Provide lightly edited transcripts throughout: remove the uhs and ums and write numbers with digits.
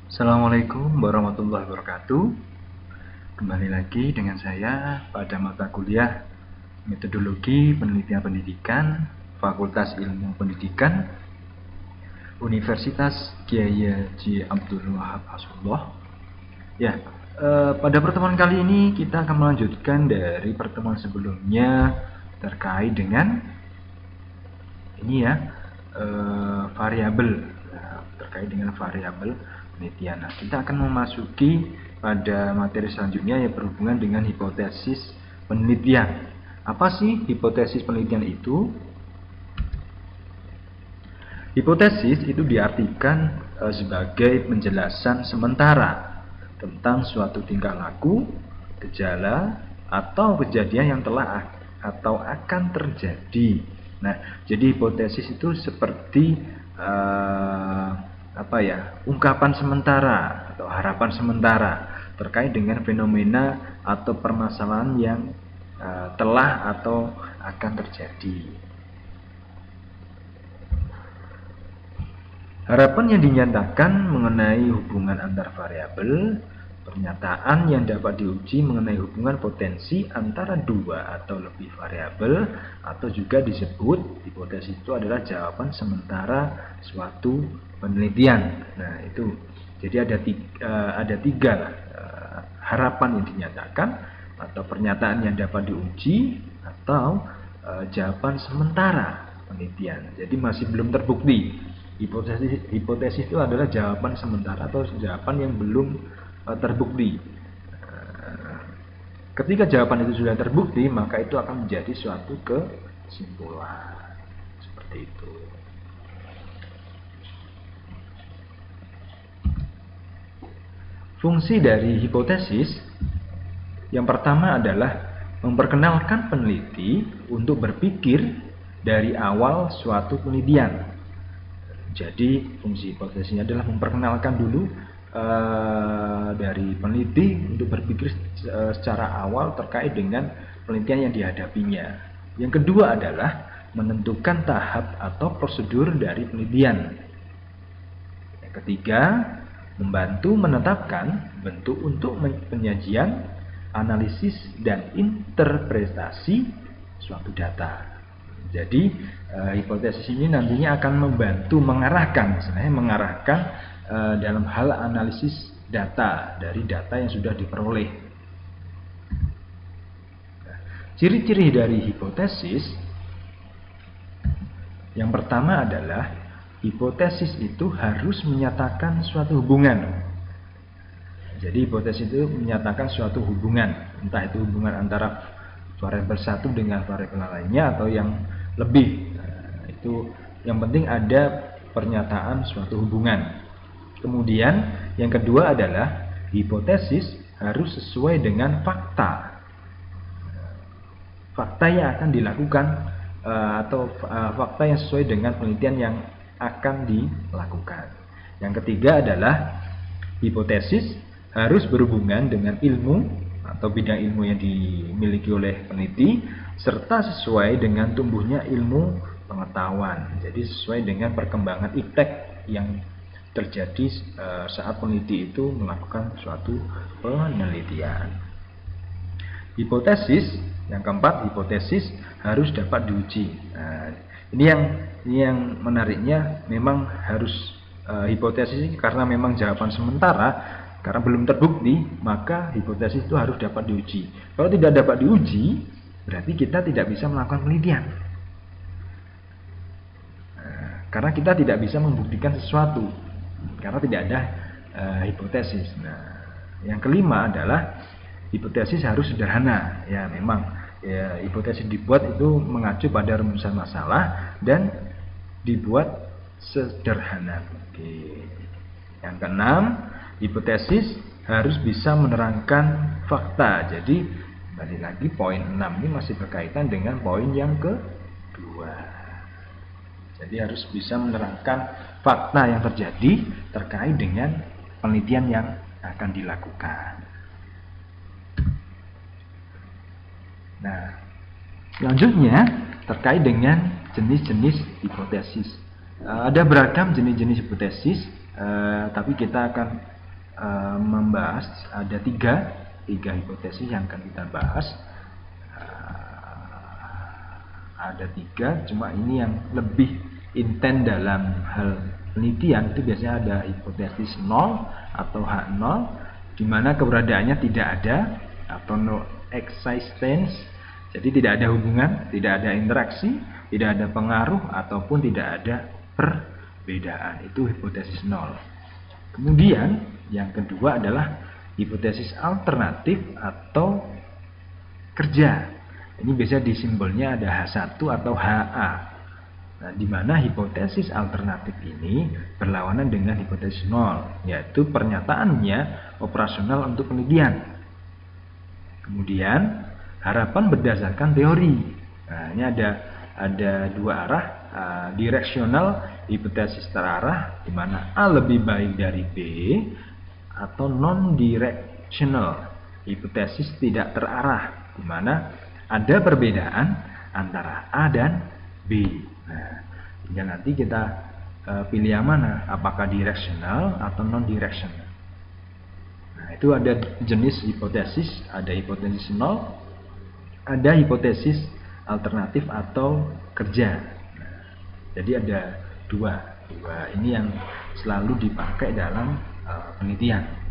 Assalamualaikum warahmatullahi wabarakatuh. Kembali lagi dengan saya pada mata kuliah Metodologi Penelitian Pendidikan Fakultas Ilmu Pendidikan Universitas Kiai Haji Abdul Wahab Hasbullah. Ya, pada pertemuan kali ini kita akan melanjutkan dari pertemuan sebelumnya terkait dengan ini ya, variabel. Terkait dengan variabel penelitian. Nah, kita akan memasuki pada materi selanjutnya yang berhubungan dengan hipotesis penelitian. Apa sih hipotesis penelitian itu? Hipotesis itu diartikan sebagai penjelasan sementara tentang suatu tingkah laku, gejala, atau kejadian yang telah atau akan terjadi. Nah, jadi hipotesis itu seperti ungkapan sementara atau harapan sementara terkait dengan fenomena atau permasalahan yang telah atau akan terjadi. Harapan yang dinyatakan mengenai hubungan antar variabel, pernyataan yang dapat diuji mengenai hubungan potensi antara dua atau lebih variabel, atau juga disebut hipotesis itu adalah jawaban sementara suatu penelitian. Nah, itu jadi ada tiga harapan yang dinyatakan, atau pernyataan yang dapat diuji, atau jawaban sementara penelitian. Jadi masih belum terbukti. Hipotesis itu adalah jawaban sementara atau jawaban yang belum terbukti. Ketika jawaban itu sudah terbukti, maka itu akan menjadi suatu kesimpulan. Seperti itu. Fungsi dari hipotesis yang pertama adalah memperkenalkan peneliti untuk berpikir dari awal suatu penelitian. Jadi fungsi hipotesisnya adalah memperkenalkan dulu dari peneliti untuk berpikir secara awal terkait dengan penelitian yang dihadapinya. Yang kedua adalah menentukan tahap atau prosedur dari penelitian. Yang ketiga, membantu menetapkan bentuk untuk penyajian, analisis, dan interpretasi suatu data. Jadi hipotesis ini nantinya akan membantu mengarahkan dalam hal analisis data dari data yang sudah diperoleh. Ciri-ciri dari hipotesis yang pertama adalah hipotesis itu harus menyatakan suatu hubungan. Jadi hipotesis itu menyatakan suatu hubungan, entah itu hubungan antara variabel satu dengan variabel lainnya atau yang lebih. Itu yang penting ada pernyataan suatu hubungan. Kemudian yang kedua adalah hipotesis harus sesuai dengan fakta. Fakta yang akan dilakukan atau fakta yang sesuai dengan penelitian yang akan dilakukan. Yang ketiga adalah hipotesis harus berhubungan dengan ilmu atau bidang ilmu yang dimiliki oleh peneliti, serta sesuai dengan tumbuhnya ilmu pengetahuan. Jadi sesuai dengan perkembangan iptek yang terjadi saat peneliti itu melakukan suatu penelitian. Hipotesis yang keempat, hipotesis harus dapat diuji. Nah, ini yang menariknya, memang harus hipotesis ini karena memang jawaban sementara, karena belum terbukti, maka hipotesis itu harus dapat diuji. Kalau tidak dapat diuji, berarti kita tidak bisa melakukan penelitian. Karena kita tidak bisa membuktikan sesuatu, karena tidak ada hipotesis. Nah, yang kelima adalah hipotesis harus sederhana. Ya, memang hipotesis dibuat itu mengacu pada rumusan masalah dan dibuat sederhana. Oke. Yang keenam, hipotesis harus bisa menerangkan fakta. Jadi balik lagi, poin 6 ini masih berkaitan dengan poin yang kedua. Jadi harus bisa menerangkan fakta yang terjadi terkait dengan penelitian yang akan dilakukan. Nah, selanjutnya terkait dengan jenis-jenis hipotesis. Ada beragam jenis-jenis hipotesis tapi kita akan membahas ada tiga hipotesis yang akan kita bahas. Ada tiga, cuma ini yang lebih intens dalam hal penelitian itu biasanya ada hipotesis 0 atau H0, di mana keberadaannya tidak ada atau no existence. Jadi tidak ada hubungan, tidak ada interaksi, tidak ada pengaruh ataupun tidak ada perbedaan. Itu hipotesis 0. Kemudian yang kedua adalah hipotesis alternatif atau kerja. Ini biasanya di simbolnya ada H1 atau HA. Nah, di mana hipotesis alternatif ini berlawanan dengan hipotesis 0, yaitu pernyataannya operasional untuk penelitian. Kemudian harapan berdasarkan teori. Nah, ini ada dua arah, directional hipotesis terarah, di mana A lebih baik dari B, atau non-directional hipotesis tidak terarah, di mana ada perbedaan antara A dan B. Nah, tinggal nanti kita pilih yang mana, apakah directional atau non-directional. Nah, itu ada jenis hipotesis, ada hipotesis 0, ada hipotesis alternatif atau kerja. Nah, jadi ada dua ini yang selalu dipakai dalam penelitian.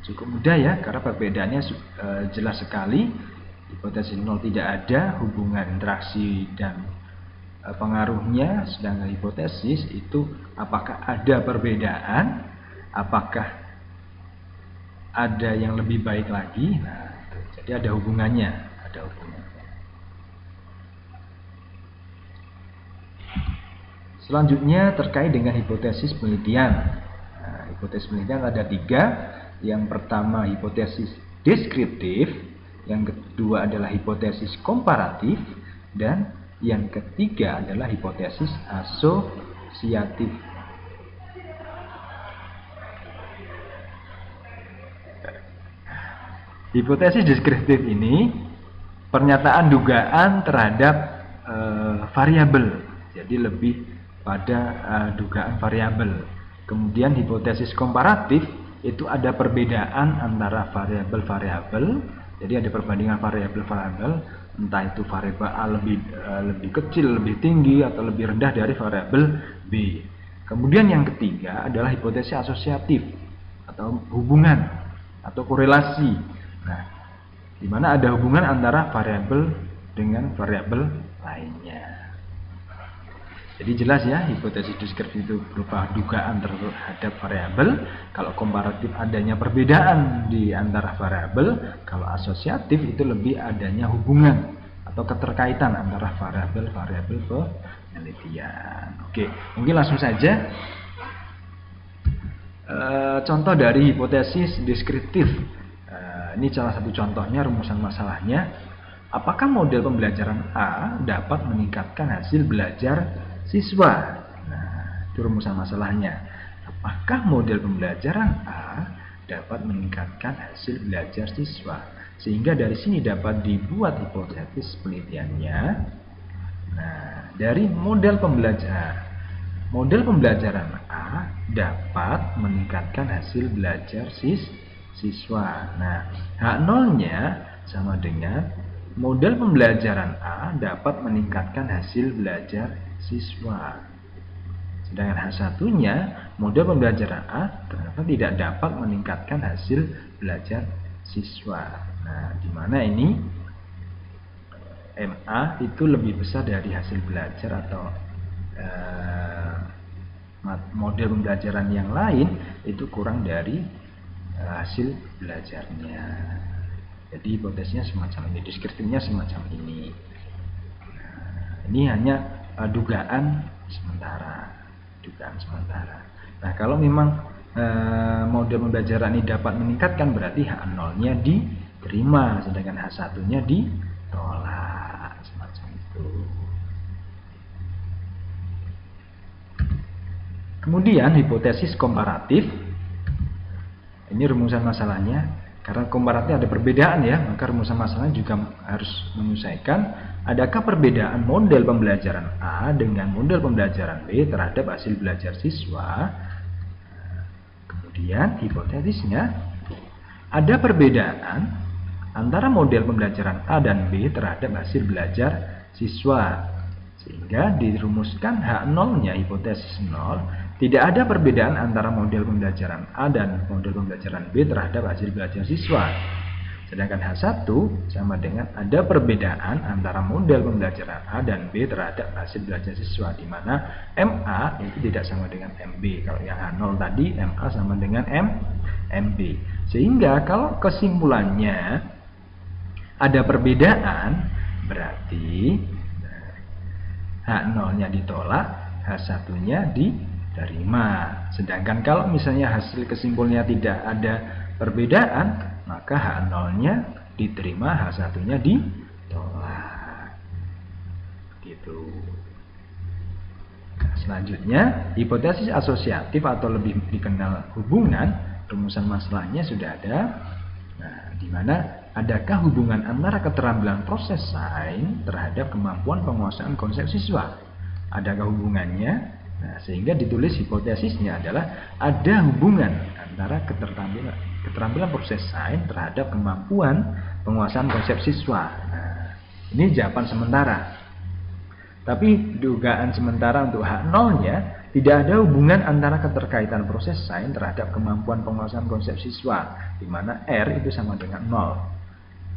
Cukup mudah ya, karena perbedaannya jelas sekali. Hipotesis 0 tidak ada hubungan interaksi dan pengaruhnya, sedangkan hipotesis itu apakah ada perbedaan, apakah ada yang lebih baik lagi. Nah, jadi ada hubungannya, Selanjutnya terkait dengan hipotesis penelitian. Nah, hipotesis penelitian ada tiga. Yang pertama hipotesis deskriptif, yang kedua adalah hipotesis komparatif, dan yang ketiga adalah hipotesis asosiatif. Hipotesis deskriptif ini pernyataan dugaan terhadap variabel, jadi lebih pada dugaan variabel. Kemudian hipotesis komparatif itu ada perbedaan antara variabel-variabel, jadi ada perbandingan variabel-variabel, entah itu variabel A lebih kecil, lebih tinggi, atau lebih rendah dari variabel B. Kemudian yang ketiga adalah hipotesis asosiatif atau hubungan atau korelasi. Nah, di mana ada hubungan antara variabel dengan variabel lainnya. Jadi jelas ya, hipotesis deskriptif itu berupa dugaan terhadap variabel. Kalau komparatif adanya perbedaan di antara variabel. Kalau asosiatif itu lebih adanya hubungan atau keterkaitan antara variabel-variabel penelitian. Oke, mungkin langsung saja. Contoh dari hipotesis deskriptif. Ini salah satu contohnya, rumusan masalahnya. Apakah model pembelajaran A dapat meningkatkan hasil belajar siswa? Nah, itu rumusan masalahnya. Apakah model pembelajaran A dapat meningkatkan hasil belajar siswa? Sehingga dari sini dapat dibuat hipotesis penelitiannya. Nah, dari model pembelajaran A dapat meningkatkan hasil belajar siswa. Nah, H0-nya sama dengan model pembelajaran A dapat meningkatkan hasil belajar siswa. Sedangkan H1-nya model pembelajaran A ternyata tidak dapat meningkatkan hasil belajar siswa. Nah, di mana ini MA itu lebih besar dari hasil belajar atau model pembelajaran yang lain itu kurang dari hasil belajarnya. Jadi hipotesisnya semacam ini, deskriptifnya semacam ini. Nah, ini hanya dugaan sementara. Nah, kalau memang model pembelajaran ini dapat meningkatkan, berarti H0-nya diterima, sedangkan H1-nya ditolak, semacam itu. Kemudian hipotesis komparatif. Ini rumusan masalahnya. Karena komparatif ada perbedaan ya, maka rumusan masalahnya juga harus menyesuaikan. adakah perbedaan model pembelajaran A dengan model pembelajaran B terhadap hasil belajar siswa? Kemudian hipotesisnya, ada perbedaan antara model pembelajaran A dan B terhadap hasil belajar siswa, sehingga dirumuskan H0-nya hipotesis 0, tidak ada perbedaan antara model pembelajaran A dan model pembelajaran B terhadap hasil belajar siswa. Sedangkan H1 sama dengan ada perbedaan antara model pembelajaran A dan B terhadap hasil belajar siswa, di mana MA itu tidak sama dengan MB. Kalau yang H0 tadi, MA sama dengan MB. Sehingga kalau kesimpulannya ada perbedaan, berarti H0-nya ditolak, H1-nya diterima. Sedangkan kalau misalnya hasil kesimpulannya tidak ada perbedaan, maka H0-nya diterima, H1-nya ditolak. Gitu. Nah, selanjutnya, hipotesis asosiatif atau lebih dikenal hubungan, rumusan masalahnya sudah ada. Nah, di mana adakah hubungan antara keterampilan proses sains terhadap kemampuan penguasaan konsep siswa? Adakah hubungannya? Nah, sehingga ditulis hipotesisnya adalah ada hubungan antara keterampilan proses sains terhadap kemampuan penguasaan konsep siswa. Nah, ini jawaban sementara. Tapi dugaan sementara untuk H0-nya, tidak ada hubungan antara keterkaitan proses sains terhadap kemampuan penguasaan konsep siswa, di mana R itu sama dengan 0.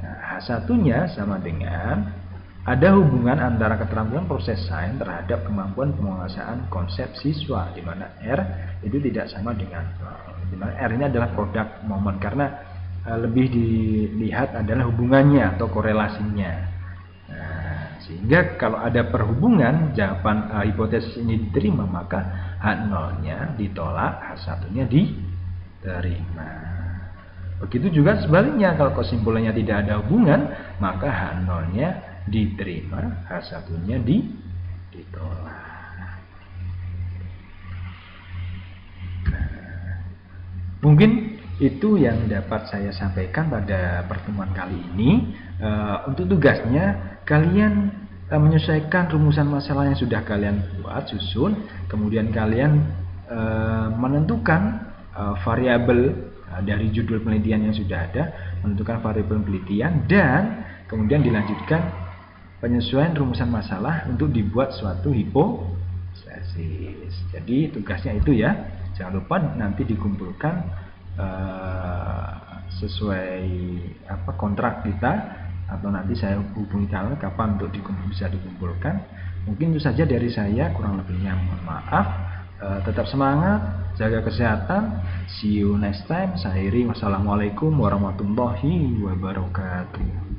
Nah, H1-nya sama dengan ada hubungan antara keterampilan proses sains terhadap kemampuan penguasaan konsep siswa, di mana R itu tidak sama dengan 0. Di mana R ini adalah produk momen, karena lebih dilihat adalah hubungannya atau korelasinya. Nah, sehingga kalau ada perhubungan, jawaban hipotesis ini diterima, maka H0-nya ditolak, H1-nya diterima. Begitu juga sebaliknya, kalau kesimpulannya tidak ada hubungan, maka H0-nya diterima, H1-nya ditolak. Mungkin itu yang dapat saya sampaikan pada pertemuan kali ini. Untuk tugasnya, kalian menyesuaikan rumusan masalah yang sudah kalian buat, susun. Kemudian kalian menentukan variabel dari judul penelitian yang sudah ada, menentukan variabel penelitian, dan kemudian dilanjutkan penyesuaian rumusan masalah untuk dibuat suatu hipotesis. Jadi tugasnya itu ya. Jangan lupa nanti dikumpulkan sesuai kontrak kita, atau nanti saya hubungi kalian kapan untuk bisa dikumpulkan. Mungkin itu saja dari saya, kurang lebihnya mohon maaf. Tetap semangat, jaga kesehatan. See you next time. Saya Iri. Wassalamualaikum warahmatullahi wabarakatuh.